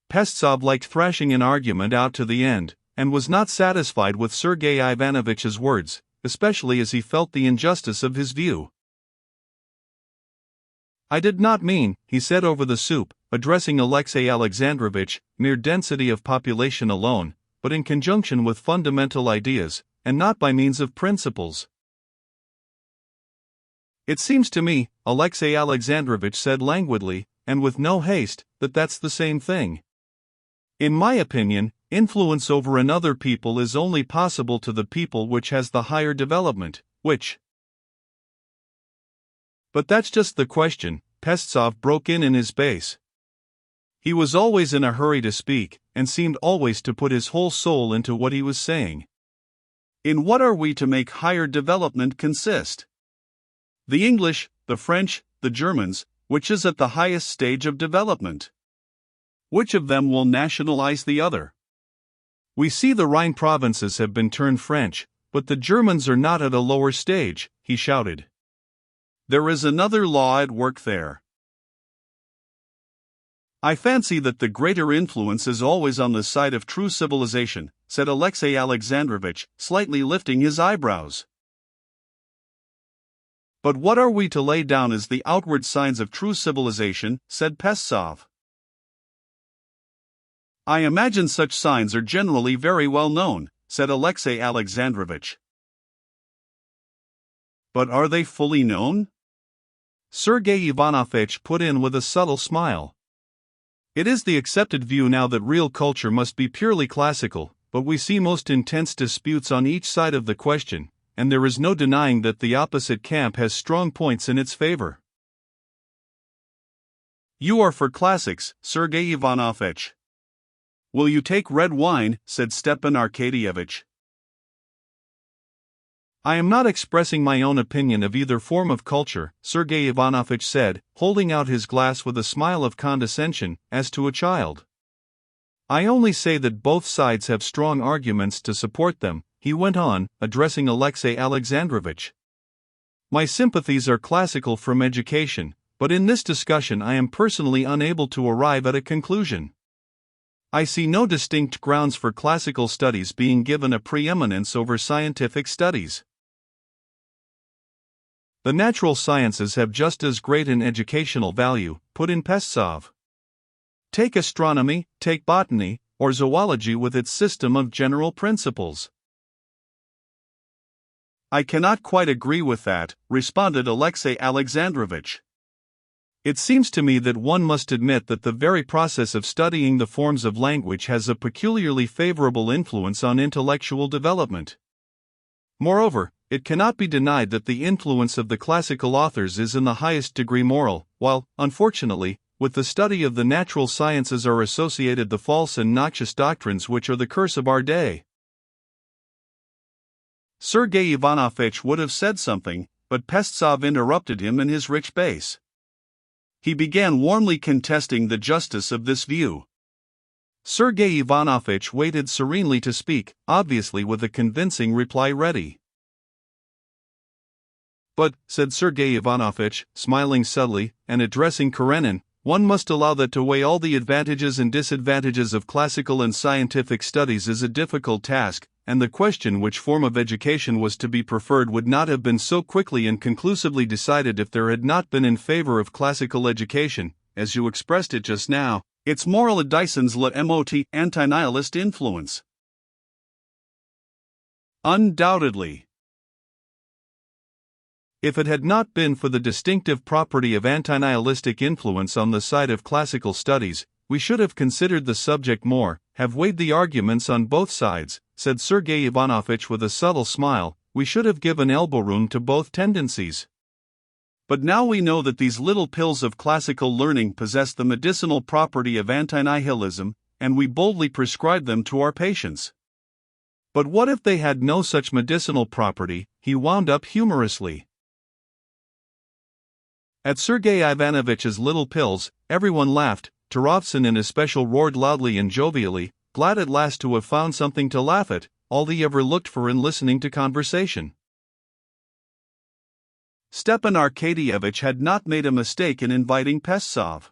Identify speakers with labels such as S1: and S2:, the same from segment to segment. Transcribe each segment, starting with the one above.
S1: Pestsov liked thrashing an argument out to the end, and was not satisfied with Sergei Ivanovich's words, especially as he felt the injustice of his view. "I did not mean," he said over the soup, addressing Alexei Alexandrovich, "mere density of population alone, but in conjunction with fundamental ideas, and not by means of principles." "It seems to me," Alexei Alexandrovich said languidly, and with no haste, "that that's the same thing. In my opinion, influence over another people is only possible to the people which has the higher development, which—" "But that's just the question," Pestsov broke in his bass. He was always in a hurry to speak, and seemed always to put his whole soul into what he was saying. "In what are we to make higher development consist? The English, the French, the Germans, which is at the highest stage of development? Which of them will nationalize the other? We see the Rhine provinces have been turned French, but the Germans are not at a lower stage," he shouted. "There is another law at work there. I fancy that the greater influence is always on the side of true civilization," said Alexei Alexandrovich, slightly lifting his eyebrows. "But what are we to lay down as the outward signs of true civilization?" said Pestsov. "I imagine such signs are generally very well known," said Alexei Alexandrovich. "But are they fully known?" Sergei Ivanovich put in with a subtle smile. "It is the accepted view now that real culture must be purely classical, but we see most intense disputes on each side of the question, and there is no denying that the opposite camp has strong points in its favor." "You are for classics, Sergei Ivanovich. Will you take red wine?" said Stepan Arkadyevich. "I am not expressing my own opinion of either form of culture," Sergei Ivanovich said, holding out his glass with a smile of condescension, as to a child. "I only say that both sides have strong arguments to support them," he went on, addressing Alexei Alexandrovich. "My sympathies are classical from education, but in this discussion I am personally unable to arrive at a conclusion. I see no distinct grounds for classical studies being given a preeminence over scientific studies. The natural sciences have just as great an educational value," put in Pestsov. "Take astronomy, take botany, or zoology with its system of general principles." "I cannot quite agree with that," responded Alexei Alexandrovich. "It seems to me that one must admit that the very process of studying the forms of language has a peculiarly favorable influence on intellectual development. Moreover, it cannot be denied that the influence of the classical authors is in the highest degree moral, while, unfortunately, with the study of the natural sciences are associated the false and noxious doctrines which are the curse of our day." Sergei Ivanovich would have said something, but Pestsov interrupted him in his rich bass. He began warmly contesting the justice of this view. Sergei Ivanovich waited serenely to speak, obviously with a convincing reply ready. "But," said Sergei Ivanovich, smiling subtly, and addressing Karenin, "one must allow that to weigh all the advantages and disadvantages of classical and scientific studies is a difficult task, and the question which form of education was to be preferred would not have been so quickly and conclusively decided if there had not been in favor of classical education, as you expressed it just now, its moral edicens la mot anti-nihilist influence." "Undoubtedly. If it had not been for the distinctive property of anti-nihilistic influence on the side of classical studies, we should have considered the subject more, have weighed the arguments on both sides," said Sergei Ivanovich with a subtle smile. "We should have given elbow room to both tendencies. But now we know that these little pills of classical learning possess the medicinal property of anti-nihilism, and we boldly prescribe them to our patients. But what if they had no such medicinal property?" he wound up humorously. At Sergei Ivanovich's little pills, everyone laughed. Turovtsin in especial roared loudly and jovially, glad at last to have found something to laugh at, all he ever looked for in listening to conversation. Stepan Arkadyevich had not made a mistake in inviting Pestsov.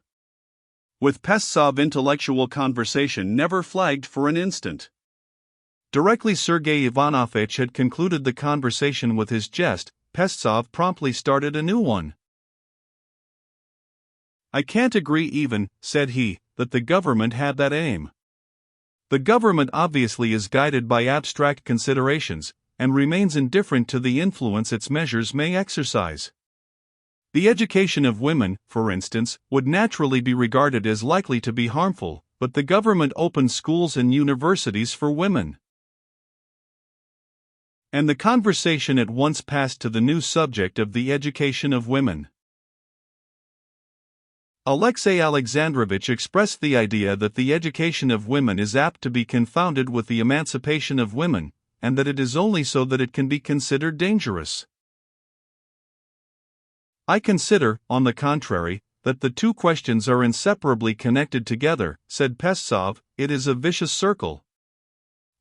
S1: With Pestsov, intellectual conversation never flagged for an instant. Directly Sergei Ivanovich had concluded the conversation with his jest, Pestsov promptly started a new one. "I can't agree even," said he, "that the government had that aim. The government obviously is guided by abstract considerations, and remains indifferent to the influence its measures may exercise. The education of women, for instance, would naturally be regarded as likely to be harmful, but the government opens schools and universities for women." And the conversation at once passed to the new subject of the education of women. Alexei Alexandrovich expressed the idea that the education of women is apt to be confounded with the emancipation of women, and that it is only so that it can be considered dangerous. "I consider, on the contrary, that the two questions are inseparably connected together," said Pestsov. "It is a vicious circle.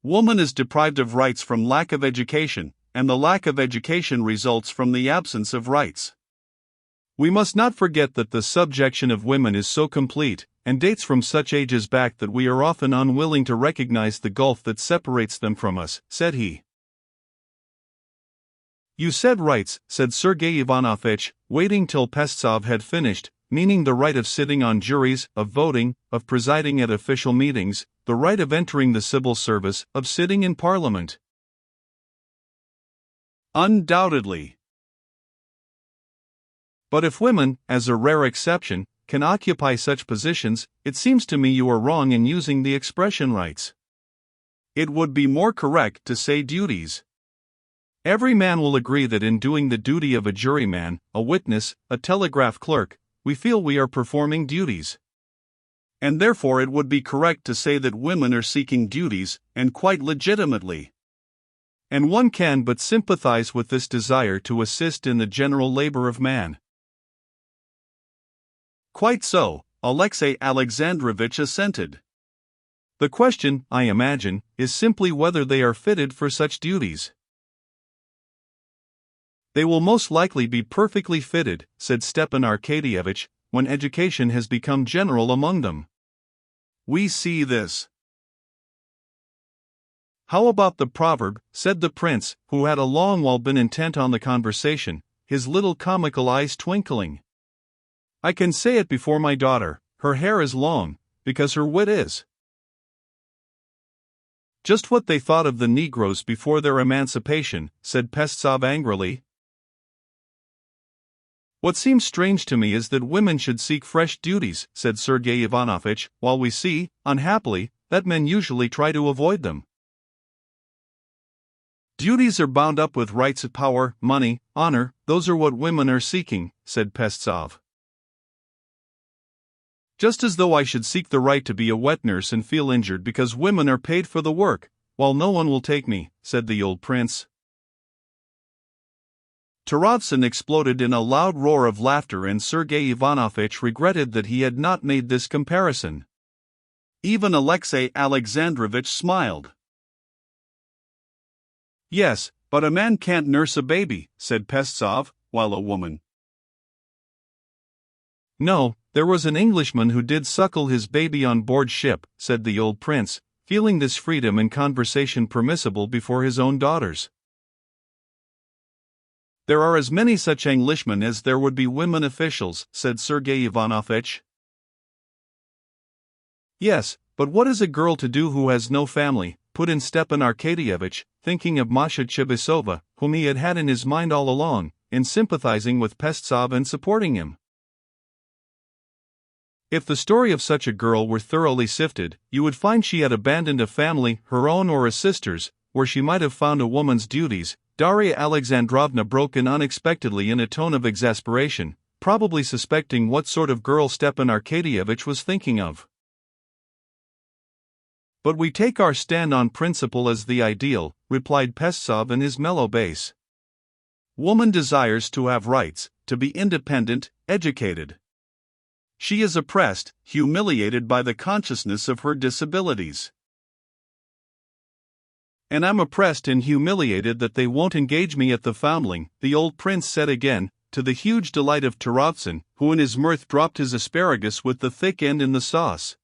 S1: Woman is deprived of rights from lack of education, and the lack of education results from the absence of rights. We must not forget that the subjection of women is so complete, and dates from such ages back that we are often unwilling to recognize the gulf that separates them from us," said he. "You said rights," said Sergei Ivanovich, waiting till Pestsov had finished, "meaning the right of sitting on juries, of voting, of presiding at official meetings, the right of entering the civil service, of sitting in parliament." "Undoubtedly. But if women, as a rare exception, can occupy such positions, it seems to me you are wrong in using the expression rights. It would be more correct to say duties. Every man will agree that in doing the duty of a juryman, a witness, a telegraph clerk, we feel we are performing duties. And therefore it would be correct to say that women are seeking duties, and quite legitimately. And one can but sympathize with this desire to assist in the general labor of man." "Quite so," Alexei Alexandrovich assented. "The question, I imagine, is simply whether they are fitted for such duties." "They will most likely be perfectly fitted," said Stepan Arkadyevitch, "when education has become general among them. We see this." "How about the proverb?" said the prince, who had a long while been intent on the conversation, his little comical eyes twinkling. "I can say it before my daughter, her hair is long, because her wit is." "Just what they thought of the Negroes before their emancipation," said Pestsov angrily. "What seems strange to me is that women should seek fresh duties," said Sergei Ivanovich, "while we see, unhappily, that men usually try to avoid them." "Duties are bound up with rights, power, money, honor, those are what women are seeking," said Pestsov. "Just as though I should seek the right to be a wet nurse and feel injured because women are paid for the work, while no one will take me," said the old prince. Turovtsin exploded in a loud roar of laughter, and Sergei Ivanovich regretted that he had not made this comparison. Even Alexei Alexandrovich smiled. "Yes, but a man can't nurse a baby," said Pestsov, "while a woman—" "No, there was an Englishman who did suckle his baby on board ship," said the old prince, feeling this freedom in conversation permissible before his own daughters. "There are as many such Englishmen as there would be women officials," said Sergei Ivanovich. "Yes, but what is a girl to do who has no family?" put in Stepan Arkadyevitch, thinking of Masha Chibisova, whom he had had in his mind all along, in sympathizing with Pestsov and supporting him. "If the story of such a girl were thoroughly sifted, you would find she had abandoned a family, her own or a sister's, where she might have found a woman's duties." Darya Alexandrovna broke in unexpectedly in a tone of exasperation, probably suspecting what sort of girl Stepan Arkadyevitch was thinking of. "But we take our stand on principle as the ideal," replied Pestsov in his mellow bass. "Woman desires to have rights, to be independent, educated. She is oppressed, humiliated by the consciousness of her disabilities. And I'm oppressed and humiliated that they won't engage me at the foundling," the old prince said again, to the huge delight of Tarotsin, who in his mirth dropped his asparagus with the thick end in the sauce.